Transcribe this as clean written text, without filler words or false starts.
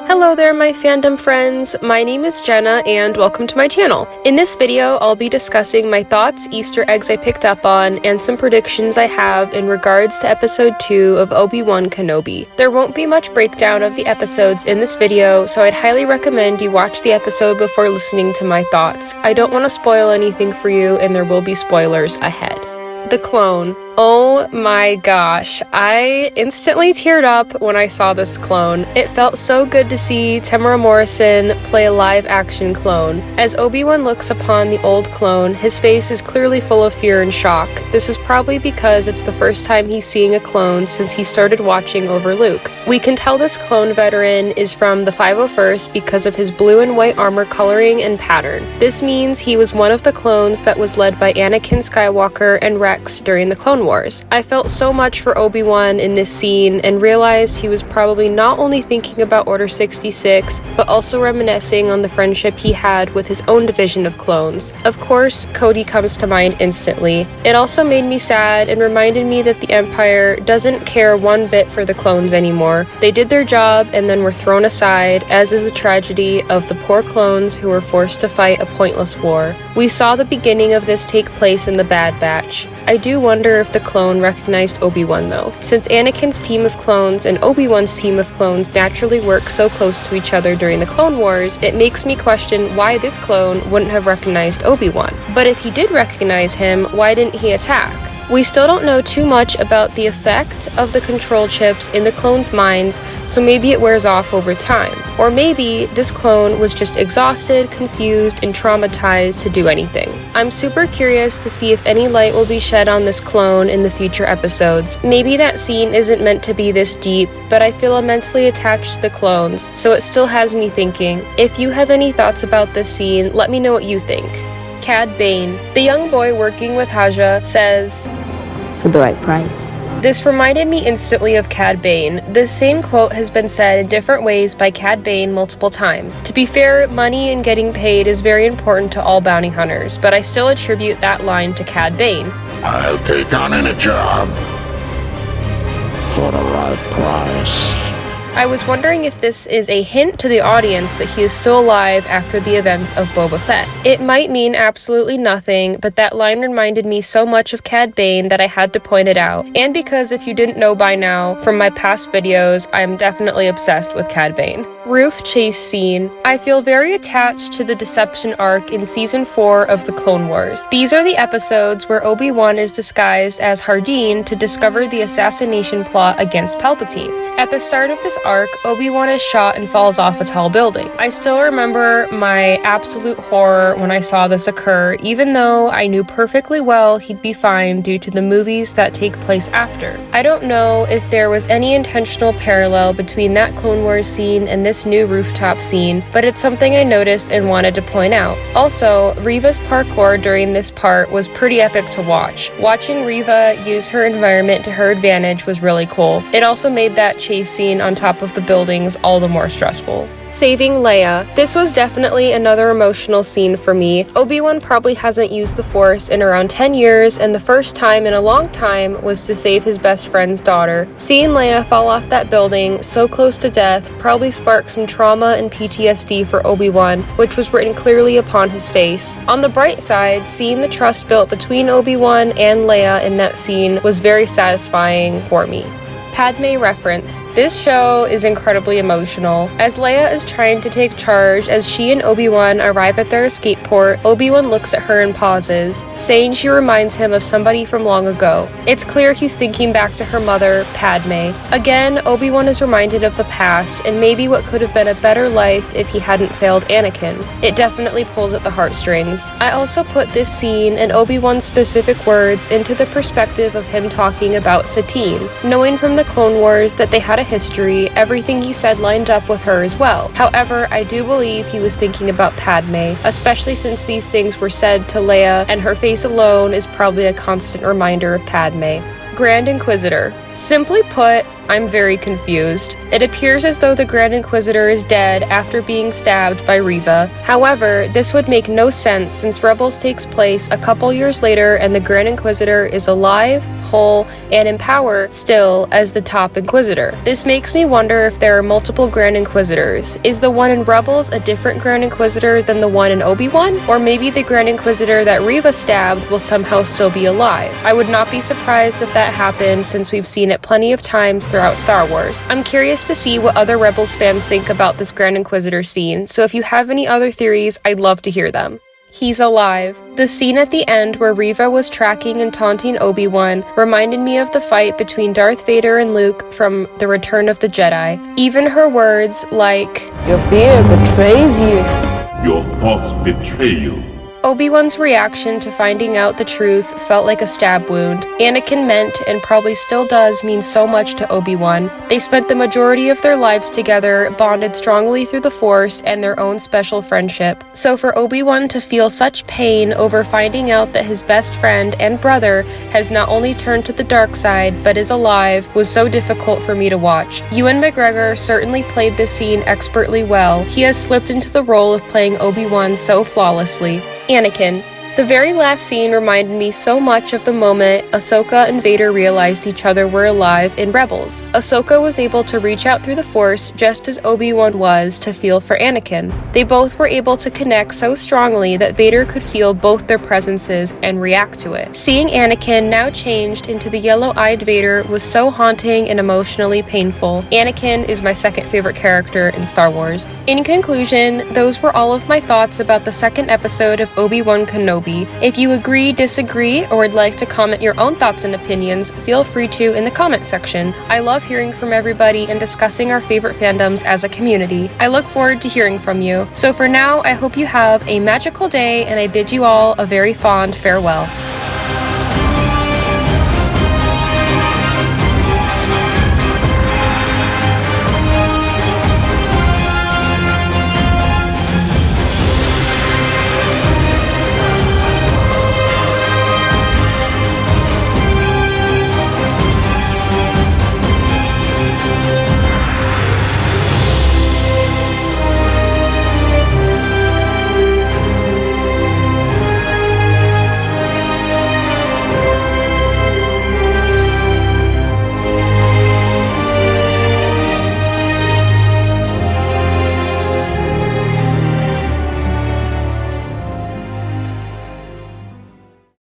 Hello there, my fandom friends. My name is Jenna, and welcome to my channel. In this video, I'll be discussing my thoughts, Easter eggs I picked up on, and some predictions I have in regards to episode 2 of Obi-Wan Kenobi. There won't be much breakdown of the episodes in this video, so I'd highly recommend you watch the episode before listening to my thoughts. I don't want to spoil anything for you, and there will be spoilers ahead. The clone. Oh my gosh, I instantly teared up when I saw this clone. It felt so good to see Temuera Morrison play a live-action clone. As Obi-Wan looks upon the old clone, his face is clearly full of fear and shock. This is probably because it's the first time he's seeing a clone since he started watching over Luke. We can tell this clone veteran is from the 501st because of his blue and white armor coloring and pattern. This means he was one of the clones that was led by Anakin Skywalker and Rex during the Clone Wars. I felt so much for Obi-Wan in this scene and realized he was probably not only thinking about Order 66, but also reminiscing on the friendship he had with his own division of clones. Of course, Cody comes to mind instantly. It also made me sad and reminded me that the Empire doesn't care one bit for the clones anymore. They did their job and then were thrown aside, as is the tragedy of the poor clones who were forced to fight a pointless war. We saw the beginning of this take place in the Bad Batch. I do wonder if the clone recognized Obi-Wan though. Since Anakin's team of clones and Obi-Wan's team of clones naturally work so close to each other during the Clone Wars, it makes me question why this clone wouldn't have recognized Obi-Wan. But if he did recognize him, why didn't he attack? We still don't know too much about the effect of the control chips in the clones' minds, so maybe it wears off over time. Or maybe this clone was just exhausted, confused, and traumatized to do anything. I'm super curious to see if any light will be shed on this clone in the future episodes. Maybe that scene isn't meant to be this deep, but I feel immensely attached to the clones, so it still has me thinking. If you have any thoughts about this scene, let me know what you think. Cad Bane. The young boy working with Haja says, "For the right price." This reminded me instantly of Cad Bane. This same quote has been said in different ways by Cad Bane multiple times. To be fair, money and getting paid is very important to all bounty hunters, but I still attribute that line to Cad Bane. "I'll take on any job for the right price." I was wondering if this is a hint to the audience that he is still alive after the events of Boba Fett. It might mean absolutely nothing, but that line reminded me so much of Cad Bane that I had to point it out. And because if you didn't know by now from my past videos, I am definitely obsessed with Cad Bane. Roof chase scene. I feel very attached to the Deception arc in Season 4 of the Clone Wars. These are the episodes where Obi-Wan is disguised as Hardeen to discover the assassination plot against Palpatine. At the start of this arc, Obi-Wan is shot and falls off a tall building. I still remember my absolute horror when I saw this occur, even though I knew perfectly well he'd be fine due to the movies that take place after. I don't know if there was any intentional parallel between that Clone Wars scene and this new rooftop scene, but it's something I noticed and wanted to point out. Also, Reva's parkour during this part was pretty epic to watch. Watching Reva use her environment to her advantage was really cool. It also made that chase scene on top of the buildings all the more stressful. Saving Leia. This was definitely another emotional scene for me. Obi-Wan probably hasn't used the Force in around 10 years, and the first time in a long time was to save his best friend's daughter. Seeing Leia fall off that building so close to death probably sparked some trauma and PTSD for Obi-Wan, which was written clearly upon his face. On the bright side, seeing the trust built between Obi-Wan and Leia in that scene was very satisfying for me. Padme reference. This show is incredibly emotional. As Leia is trying to take charge as she and Obi-Wan arrive at their escape port, Obi-Wan looks at her and pauses, saying she reminds him of somebody from long ago. It's clear he's thinking back to her mother, Padme. Again, Obi-Wan is reminded of the past and maybe what could have been a better life if he hadn't failed Anakin. It definitely pulls at the heartstrings. I also put this scene and Obi-Wan's specific words into the perspective of him talking about Satine. Knowing from the Clone Wars that they had a history, everything he said lined up with her as well. However, I do believe he was thinking about Padme, especially since these things were said to Leia, and her face alone is probably a constant reminder of Padme. Grand Inquisitor. Simply put, I'm very confused. It appears as though the Grand Inquisitor is dead after being stabbed by Reva. However, this would make no sense since Rebels takes place a couple years later and the Grand Inquisitor is alive, whole, and in power still as the top Inquisitor. This makes me wonder if there are multiple Grand Inquisitors. Is the one in Rebels a different Grand Inquisitor than the one in Obi-Wan? Or maybe the Grand Inquisitor that Reva stabbed will somehow still be alive. I would not be surprised if that happened since we've seen it plenty of times throughout Star Wars. I'm curious to see what other Rebels fans think about this Grand Inquisitor scene, so if you have any other theories, I'd love to hear them. Hes Alive. The scene at the end where Reva was tracking and taunting Obi-Wan reminded me of the fight between Darth Vader and Luke from The Return of the Jedi. Even her words like, Your fear betrays you. Your thoughts betray you. Obi-Wan's reaction to finding out the truth felt like a stab wound. Anakin meant, and probably still does, mean so much to Obi-Wan. They spent the majority of their lives together, bonded strongly through the Force and their own special friendship. So for Obi-Wan to feel such pain over finding out that his best friend and brother has not only turned to the dark side, but is alive, was so difficult for me to watch. Ewan McGregor certainly played this scene expertly well. He has slipped into the role of playing Obi-Wan so flawlessly. Anakin. The very last scene reminded me so much of the moment Ahsoka and Vader realized each other were alive in Rebels. Ahsoka was able to reach out through the Force just as Obi-Wan was to feel for Anakin. They both were able to connect so strongly that Vader could feel both their presences and react to it. Seeing Anakin now changed into the yellow-eyed Vader was so haunting and emotionally painful. Anakin is my second favorite character in Star Wars. In conclusion, those were all of my thoughts about the second episode of Obi-Wan Kenobi. If you agree, disagree, or would like to comment your own thoughts and opinions, feel free to in the comment section. I love hearing from everybody and discussing our favorite fandoms as a community. I look forward to hearing from you. So for now, I hope you have a magical day and I bid you all a very fond farewell.